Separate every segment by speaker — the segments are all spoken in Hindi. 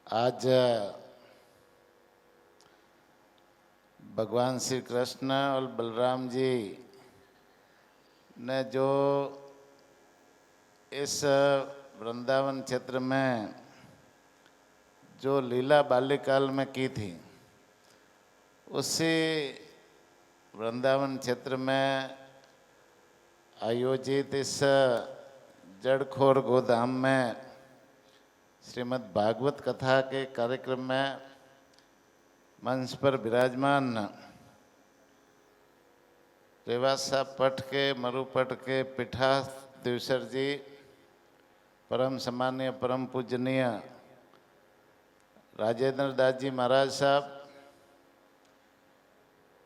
Speaker 1: आज भगवान श्री कृष्ण और बलराम जी ने जो इस वृंदावन क्षेत्र में जो लीला बाल्यकाल में की थी, उसी वृंदावन क्षेत्र में आयोजित इस जड़खोर गोधाम में श्रीमद् भागवत कथा के कार्यक्रम में मंच पर विराजमान रेवासा पठ के मरुपट के पिठा दिवसर जी, परम सम्मानीय परम पूजनीय राजेंद्र दास जी महाराज साहब,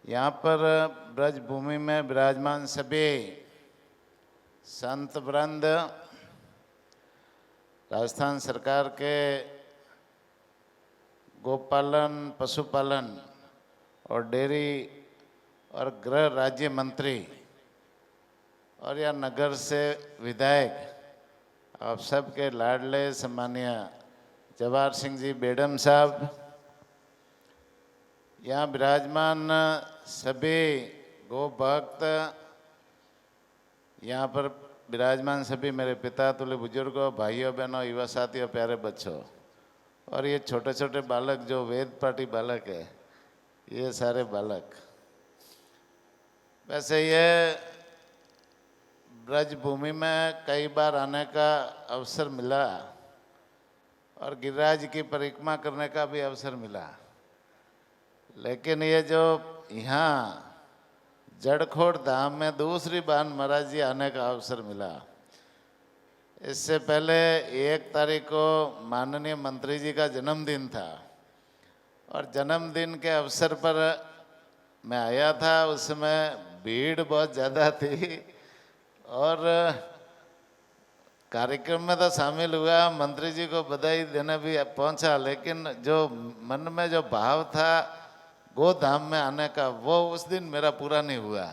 Speaker 1: यहाँ पर ब्रज भूमि में विराजमान सभी संत वृंद, राजस्थान सरकार के गोपालन, पशुपालन और डेयरी और गृह राज्य मंत्री और या नगर से विधायक, आप सबके लाडले सम्मानीय जवाहर सिंह जी बेडम साहब, यहाँ विराजमान सभी गो भक्त, यहाँ पर विराजमान सभी मेरे पिता तुल्य बुजुर्गों, भाइयों बहनों, युवा साथियों, प्यारे बच्चों, और ये छोटे छोटे बालक जो वेद पाठी बालक है, ये सारे बालक। वैसे ये ब्रज भूमि में कई बार आने का अवसर मिला और गिरिराज की परिक्रमा करने का भी अवसर मिला, लेकिन ये जो यहाँ जड़खोर धाम में दूसरी बार महाराज जी आने का अवसर मिला, इससे पहले 1 तारीख को माननीय मंत्री जी का जन्मदिन था और जन्मदिन के अवसर पर मैं आया था। उस समय भीड़ बहुत ज़्यादा थी और कार्यक्रम में तो शामिल हुआ, मंत्री जी को बधाई देने भी पहुंचा, लेकिन जो मन में जो भाव था गोधाम में आने का, वो उस दिन मेरा पूरा नहीं हुआ।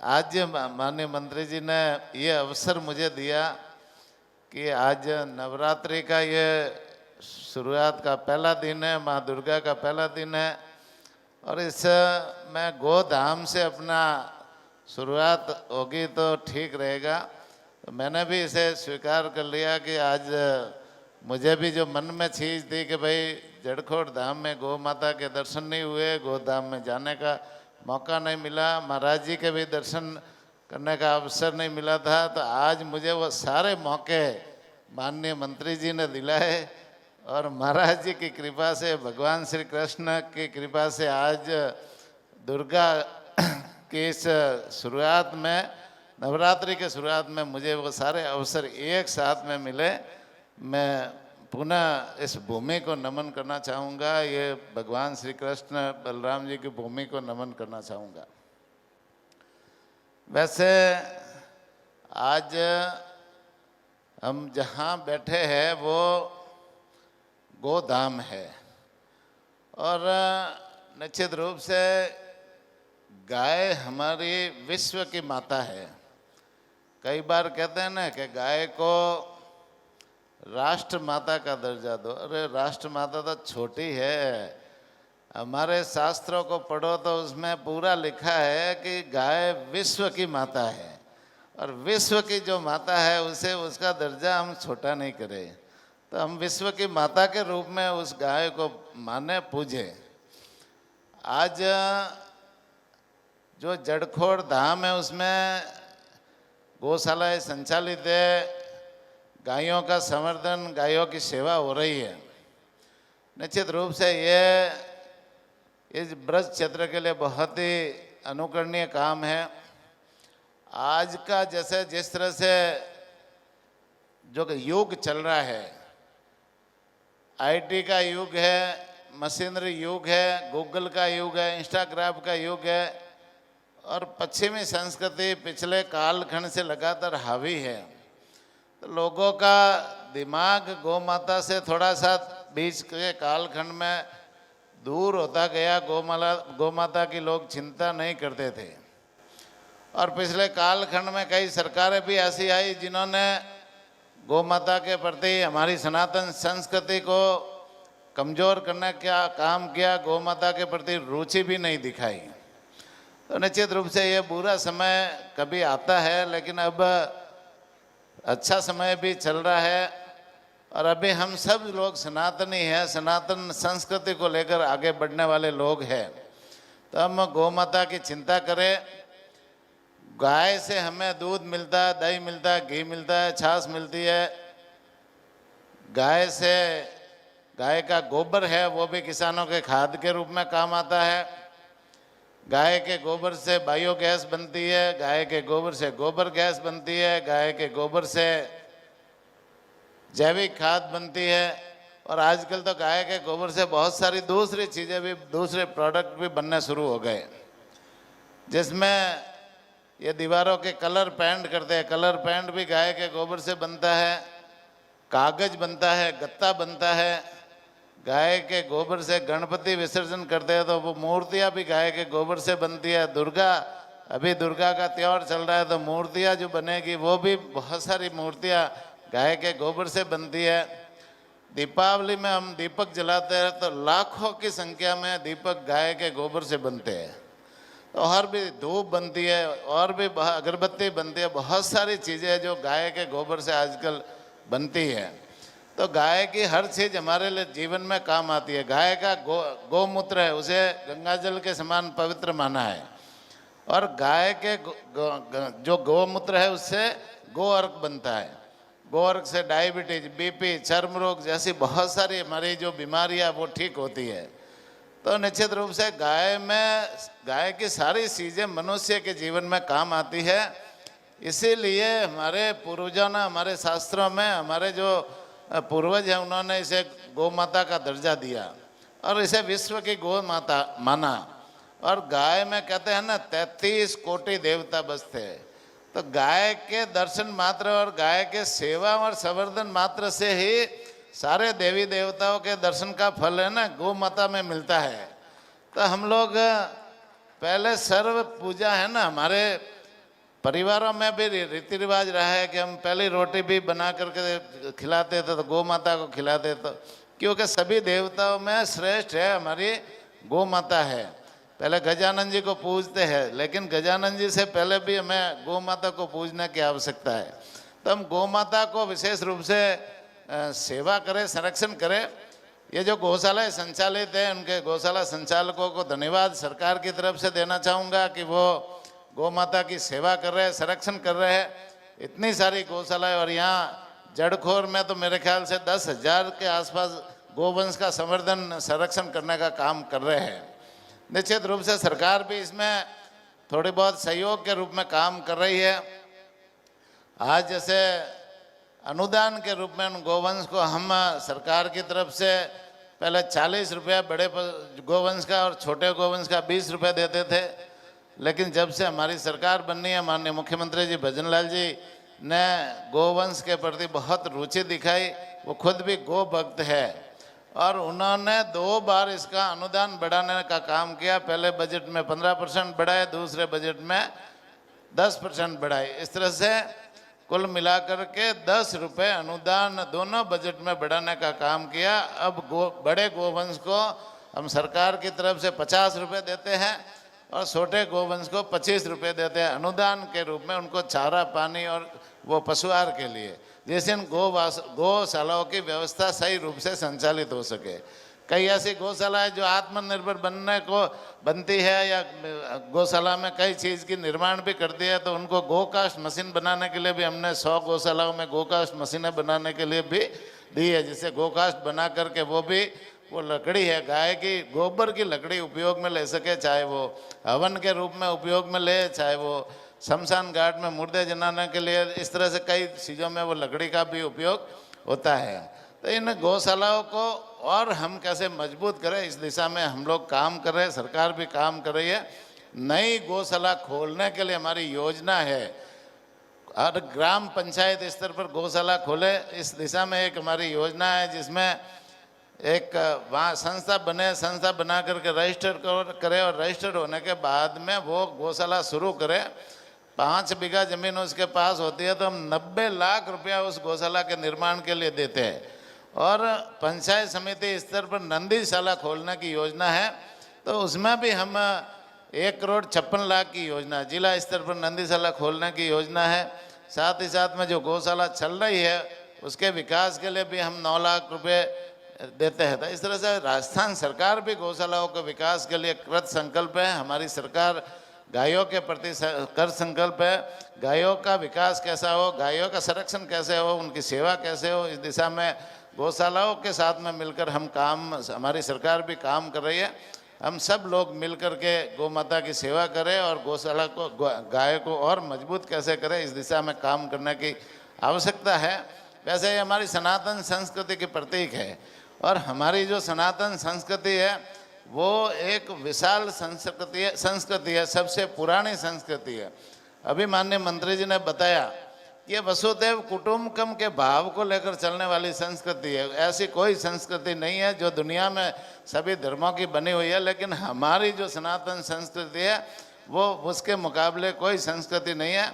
Speaker 1: आज माननीय मंत्री जी ने ये अवसर मुझे दिया कि आज नवरात्रि का ये शुरुआत का पहला दिन है, माँ दुर्गा का पहला दिन है और इस मैं गोधाम से अपना शुरुआत होगी तो ठीक रहेगा। तो मैंने भी इसे स्वीकार कर लिया कि आज मुझे भी जो मन में चीज़ थी कि भाई जड़खोर धाम में गौ माता के दर्शन नहीं हुए, गोधाम में जाने का मौका नहीं मिला, महाराज जी के भी दर्शन करने का अवसर नहीं मिला था, तो आज मुझे वो सारे मौके माननीय मंत्री जी ने दिलाए और महाराज जी की कृपा से, भगवान श्री कृष्ण की कृपा से आज दुर्गा की इस शुरुआत में, नवरात्रि के शुरुआत में मुझे वो सारे अवसर एक साथ में मिले। मैं पुनः इस भूमि को नमन करना चाहूँगा, ये भगवान श्री कृष्ण बलराम जी की भूमि को नमन करना चाहूँगा। वैसे आज हम जहाँ बैठे हैं वो गोधाम है और निश्चित रूप से गाय हमारी विश्व की माता है। कई बार कहते हैं ना कि गाय को राष्ट्र माता का दर्जा दो। अरे राष्ट्र माता तो छोटी है, हमारे शास्त्रों को पढ़ो तो उसमें पूरा लिखा है कि गाय विश्व की माता है और विश्व की जो माता है उसे, उसका दर्जा हम छोटा नहीं करें, तो हम विश्व की माता के रूप में उस गाय को माने, पूजे। आज जो जड़खोर धाम है उसमें गौशालाएं संचालित है, गायों का संवर्धन, गायों की सेवा हो रही है। निश्चित रूप से ये इस ब्रज क्षेत्र के लिए बहुत ही अनुकरणीय काम है। आज का जैसे जिस तरह से जो युग चल रहा है, आईटी का युग है, मशीनरी युग है, गूगल का युग है, इंस्टाग्राम का युग है और पश्चिमी संस्कृति पिछले कालखंड से लगातार हावी है, तो लोगों का दिमाग गौ माता से थोड़ा सा बीच के कालखंड में दूर होता गया। गौ माता की लोग चिंता नहीं करते थे और पिछले कालखंड में कई सरकारें भी ऐसी आई जिन्होंने गौ माता के प्रति, हमारी सनातन संस्कृति को कमज़ोर करने का काम किया, गौ माता के प्रति रुचि भी नहीं दिखाई। तो निश्चित रूप से ये बुरा समय कभी आता है, लेकिन अब अच्छा समय भी चल रहा है और अभी हम सब लोग सनातनी हैं, सनातन संस्कृति को लेकर आगे बढ़ने वाले लोग हैं। तो हम गौ माता की चिंता करें। गाय से हमें दूध मिलता है, दही मिलता है, घी मिलता है, छाछ मिलती है। गाय से गाय का गोबर है वो भी किसानों के खाद के रूप में काम आता है। गाय के गोबर से बायोगैस बनती है, गाय के गोबर से गोबर गैस बनती है, गाय के गोबर से जैविक खाद बनती है। और आजकल तो गाय के गोबर से बहुत सारी दूसरी चीज़ें भी, दूसरे प्रोडक्ट भी बनने शुरू हो गए, जिसमें ये दीवारों के कलर पेंट करते हैं। कलर पेंट भी गाय के गोबर से बनता है, कागज बनता है, गत्ता बनता है। गाय के गोबर से गणपति विसर्जन करते हैं तो वो मूर्तियाँ भी गाय के गोबर से बनती है। अभी दुर्गा का त्यौहार चल रहा है तो मूर्तियाँ जो बनेगी वो भी बहुत सारी मूर्तियाँ गाय के गोबर से बनती है। दीपावली में हम दीपक जलाते हैं तो लाखों की संख्या में दीपक गाय के गोबर से बनते हैं। तो और भी धूप बनती है और भी अगरबत्ती बनती है, बहुत सारी चीज़ें जो गाय के गोबर से आजकल बनती है। तो गाय की हर चीज़ हमारे लिए जीवन में काम आती है। गाय का गौमूत्र है, उसे गंगाजल के समान पवित्र माना है। और गाय के जो गौमूत्र है उससे गो अर्क बनता है। गो अर्क से डायबिटीज, बीपी, चर्म रोग जैसी बहुत सारी हमारी जो बीमारियां वो ठीक होती है। तो निश्चित रूप से गाय की सारी चीज़ें मनुष्य के जीवन में काम आती है। इसीलिए हमारे पूर्वजों ने, हमारे शास्त्रों में, हमारे जो पूर्वज हैं उन्होंने इसे गौ माता का दर्जा दिया और इसे विश्व की गौ माता माना। और गाय में कहते हैं ना 33 कोटि देवता बसते हैं। तो गाय के दर्शन मात्र और गाय के सेवा और संवर्धन मात्र से ही सारे देवी देवताओं के दर्शन का फल है ना गौ माता में मिलता है। तो हम लोग पहले सर्व पूजा है ना, हमारे परिवारों में भी रीति रिवाज रहा है कि हम पहली रोटी भी बना करके खिलाते थे तो गौ माता को खिलाते थे, क्योंकि सभी देवताओं में श्रेष्ठ है हमारी गौ माता है। पहले गजानन जी को पूजते हैं, लेकिन गजानन जी से पहले भी हमें गौ माता को पूजने की आवश्यकता है। तो हम गौ माता को विशेष रूप से सेवा करें, संरक्षण करें। ये जो गौशालाएँ संचालित है उनके गौशाला संचालकों को धन्यवाद सरकार की तरफ से देना चाहूँगा कि वो गौ माता की सेवा कर रहे हैं, संरक्षण कर रहे हैं। इतनी सारी गौशालाएँ और यहाँ जड़खोर में तो मेरे ख्याल से 10,000 के आसपास गोवंश का संवर्धन, संरक्षण करने का काम कर रहे हैं। निश्चित रूप से सरकार भी इसमें थोड़ी बहुत सहयोग के रूप में काम कर रही है। आज जैसे अनुदान के रूप में उन गोवंश को हम सरकार की तरफ से पहले 40 रुपया बड़े गोवंश का और छोटे गोवंश का 20 रुपये देते थे, लेकिन जब से हमारी सरकार बननी है, माननीय मुख्यमंत्री जी भजन लाल जी ने गोवंश के प्रति बहुत रुचि दिखाई। वो खुद भी गो भक्त है और उन्होंने 2 बार इसका अनुदान बढ़ाने का काम किया। पहले बजट में 15% बढ़ाए, दूसरे बजट में 10% बढ़ाए। इस तरह से कुल मिलाकर के 10 रुपये अनुदान दोनों बजट में बढ़ाने का काम किया। अब बड़े गोवंश को हम सरकार की तरफ से 50 रुपये देते हैं और छोटे गोवंश को 25 रुपये देते हैं अनुदान के रूप में, उनको चारा पानी और वो पशु आहार के लिए, जिससे गौशालाओं की व्यवस्था सही रूप से संचालित हो सके। कई ऐसी गौशालाएँ जो आत्मनिर्भर बनती है या गौशाला में कई चीज़ की निर्माण भी करती है, तो उनको गोकास्ट मशीन बनाने के लिए भी हमने 100 गौशालाओं में गोकास्ट मशीनें बनाने के लिए भी दी है, जिससे गोकास्ट बना करके वो लकड़ी है गाय की गोबर की लकड़ी उपयोग में ले सके, चाहे वो हवन के रूप में उपयोग में ले, चाहे वो शमशान घाट में मुर्दे जलाने के लिए, इस तरह से कई चीज़ों में वो लकड़ी का भी उपयोग होता है। तो इन गौशालाओं को और हम कैसे मजबूत करें, इस दिशा में हम लोग काम कर रहे हैं, सरकार भी काम कर रही है। नई गौशाला खोलने के लिए हमारी योजना है, हर ग्राम पंचायत स्तर पर गौशाला खोले, इस दिशा में एक हमारी योजना है, जिसमें एक वहाँ संस्था बना करके रजिस्टर करे और रजिस्टर्ड होने के बाद में वो गौशाला शुरू करे। 5 बीघा ज़मीन उसके पास होती है तो हम 90 लाख रुपया उस गौशाला के निर्माण के लिए देते हैं और पंचायत समिति स्तर पर नंदीशाला खोलने की योजना है, तो उसमें भी हम 1,56,00,000 की योजना, जिला स्तर पर नंदीशाला खोलने की योजना है। साथ ही साथ में जो गौशाला चल रही है उसके विकास के लिए भी हम 9 लाख रुपए देते हैं। तो इस तरह से राजस्थान सरकार भी गौशालाओं के विकास के लिए कृत संकल्प है। हमारी सरकार गायों के प्रति कर संकल्प है। गायों का विकास कैसा हो, गायों का संरक्षण कैसे हो, उनकी सेवा कैसे हो, इस दिशा में गौशालाओं के साथ में मिलकर हमारी सरकार भी काम कर रही है। हम सब लोग मिलकर के गौ माता की सेवा करें और गौशाला को, गाय को और मजबूत कैसे करें, इस दिशा में काम करने की आवश्यकता है। वैसे ये हमारी सनातन संस्कृति की प्रतीक है और हमारी जो सनातन संस्कृति है वो एक विशाल संस्कृति है, सबसे पुरानी संस्कृति है। अभी माननीय मंत्री जी ने बताया ये वसुधैव कुटुंबकम के भाव को लेकर चलने वाली संस्कृति है। ऐसी कोई संस्कृति नहीं है जो दुनिया में सभी धर्मों की बनी हुई है, लेकिन हमारी जो सनातन संस्कृति है वो उसके मुकाबले कोई संस्कृति नहीं है।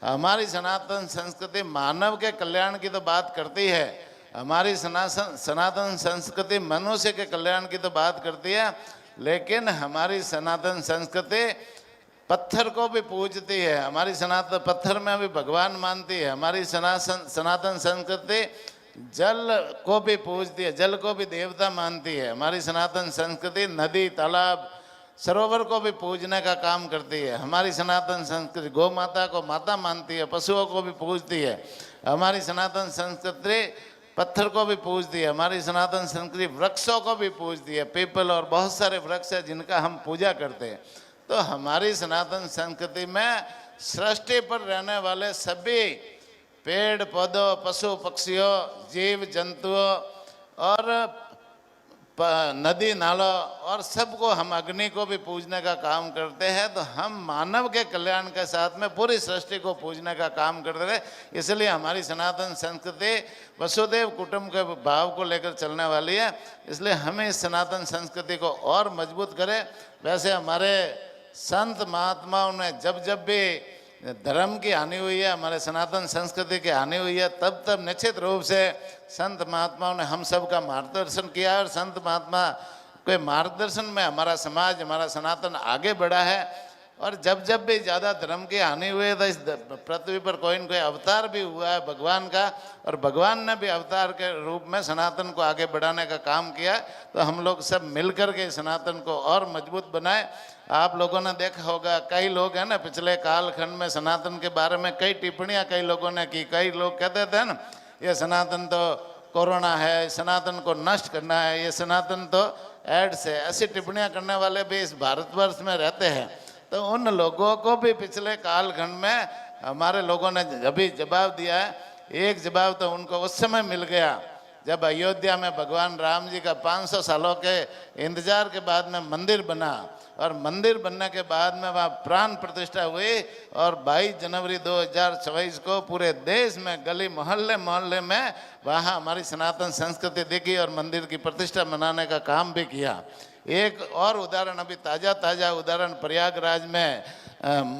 Speaker 1: हमारी सनातन संस्कृति मानव के कल्याण की तो बात करती है, हमारी सनातन संस्कृति मनुष्य के कल्याण की तो बात करती है, लेकिन हमारी सनातन संस्कृति पत्थर को भी पूजती है। हमारी सनातन पत्थर में भी भगवान मानती है। हमारी सनातन संस्कृति जल को भी पूजती है, जल को भी देवता मानती है। हमारी सनातन संस्कृति नदी, तालाब, सरोवर को भी पूजने का काम करती है। हमारी सनातन संस्कृति गौ माता को माता मानती है, पशुओं को भी पूजती है। हमारी सनातन संस्कृति पत्थर को भी पूजती है। हमारी सनातन संस्कृति वृक्षों को भी पूजती है। पीपल और बहुत सारे वृक्ष है जिनका हम पूजा करते हैं। तो हमारी सनातन संस्कृति में सृष्टि पर रहने वाले सभी पेड़ पौधों, पशु पक्षियों, जीव जंतुओं और नदी नालों और सबको हम अग्नि को भी पूजने का काम करते हैं। तो हम मानव के कल्याण के साथ में पूरी सृष्टि को पूजने का काम करते हैं। इसलिए हमारी सनातन संस्कृति वसुधैव कुटुंब के भाव को लेकर चलने वाली है। इसलिए हमें इस सनातन संस्कृति को और मजबूत करें। वैसे हमारे संत महात्माओं ने जब जब भी धर्म की हानि हुई है, हमारे सनातन संस्कृति की हानि हुई है, तब तब निश्चित रूप से संत महात्माओं ने हम सब का मार्गदर्शन किया और संत महात्मा के मार्गदर्शन में हमारा समाज, हमारा सनातन आगे बढ़ा है। और जब जब भी ज़्यादा धर्म की हानि हुई है तो इस पृथ्वी पर कोई न कोई अवतार भी हुआ है भगवान का, और भगवान ने भी अवतार के रूप में सनातन को आगे बढ़ाने का काम किया। तो हम लोग सब मिलकर के सनातन को और मजबूत बनाए। आप लोगों ने देखा होगा कई लोग हैं ना, पिछले कालखंड में सनातन के बारे में कई टिप्पणियां कई लोगों ने की। कई लोग कहते थे ना ये सनातन तो कोरोना है, सनातन को नष्ट करना है, ये सनातन तो एड्स है। ऐसी टिप्पणियां करने वाले भी इस भारतवर्ष में रहते हैं। तो उन लोगों को भी पिछले कालखंड में हमारे लोगों ने अभी जवाब दिया है। एक जवाब तो उनको उस समय मिल गया जब अयोध्या में भगवान राम जी का 500 सालों के इंतजार के बाद में मंदिर बना, और मंदिर बनने के बाद में वहाँ प्राण प्रतिष्ठा हुई। और 22 जनवरी 2024 को पूरे देश में गली मोहल्ले मोहल्ले में वहाँ हमारी सनातन संस्कृति दिखी और मंदिर की प्रतिष्ठा मनाने का काम भी किया। एक और उदाहरण, अभी ताज़ा उदाहरण, प्रयागराज में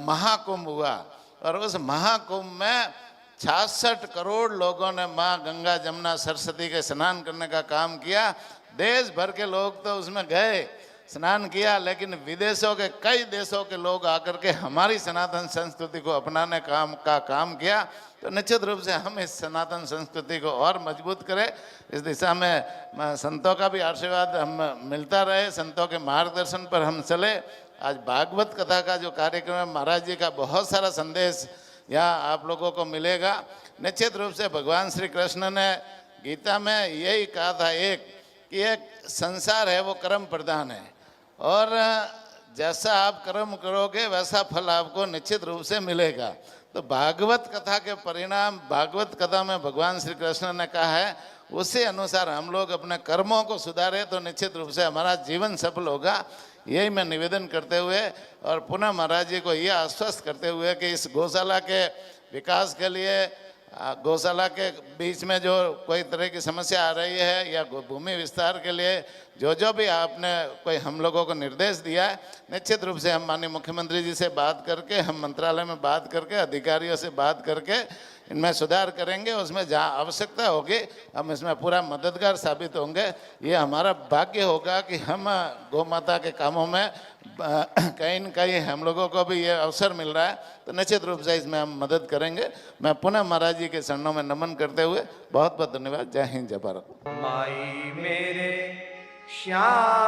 Speaker 1: महाकुंभ हुआ और उस महाकुंभ में 66 करोड़ लोगों ने माँ गंगा जमुना सरस्वती के स्नान करने का काम किया। देश भर के लोग तो उसमें गए, स्नान किया, लेकिन विदेशों के कई देशों के लोग आकर के हमारी सनातन संस्कृति को अपनाने का काम किया। तो निश्चित रूप से हम इस सनातन संस्कृति को और मजबूत करें। इस दिशा में संतों का भी आशीर्वाद हम मिलता रहे, संतों के मार्गदर्शन पर हम चले। आज भागवत कथा का जो कार्यक्रम है, महाराज जी का बहुत सारा संदेश यहाँ आप लोगों को मिलेगा। निश्चित रूप से भगवान श्री कृष्ण ने गीता में यही कहा था कि एक संसार है वो कर्म प्रधान है, और जैसा आप कर्म करोगे वैसा फल आपको निश्चित रूप से मिलेगा। तो भागवत कथा के परिणाम भागवत कथा में भगवान श्री कृष्ण ने कहा है, उसी अनुसार हम लोग अपने कर्मों को सुधारें तो निश्चित रूप से हमारा जीवन सफल होगा। यही मैं निवेदन करते हुए और पुनः महाराज जी को ये आश्वस्त करते हुए कि इस गौशाला के विकास के लिए, गौशाला के बीच में जो कोई तरह की समस्या आ रही है या भूमि विस्तार के लिए जो भी आपने कोई हम लोगों को निर्देश दिया है, निश्चित रूप से हम माननीय मुख्यमंत्री जी से बात करके, हम मंत्रालय में बात करके, अधिकारियों से बात करके इनमें सुधार करेंगे, उसमें जहाँ आवश्यकता होगी हम इसमें पूरा मददगार साबित होंगे। ये हमारा भाग्य होगा कि हम गौ माता के कामों में कहीं न कहीं हम लोगों को भी ये अवसर मिल रहा है, तो निश्चित रूप से इसमें हम मदद करेंगे। मैं पुनः महाराज जी के चरणों में नमन करते हुए बहुत बहुत धन्यवाद। जय हिंद, जय भारत।
Speaker 2: माई मेरे श्याम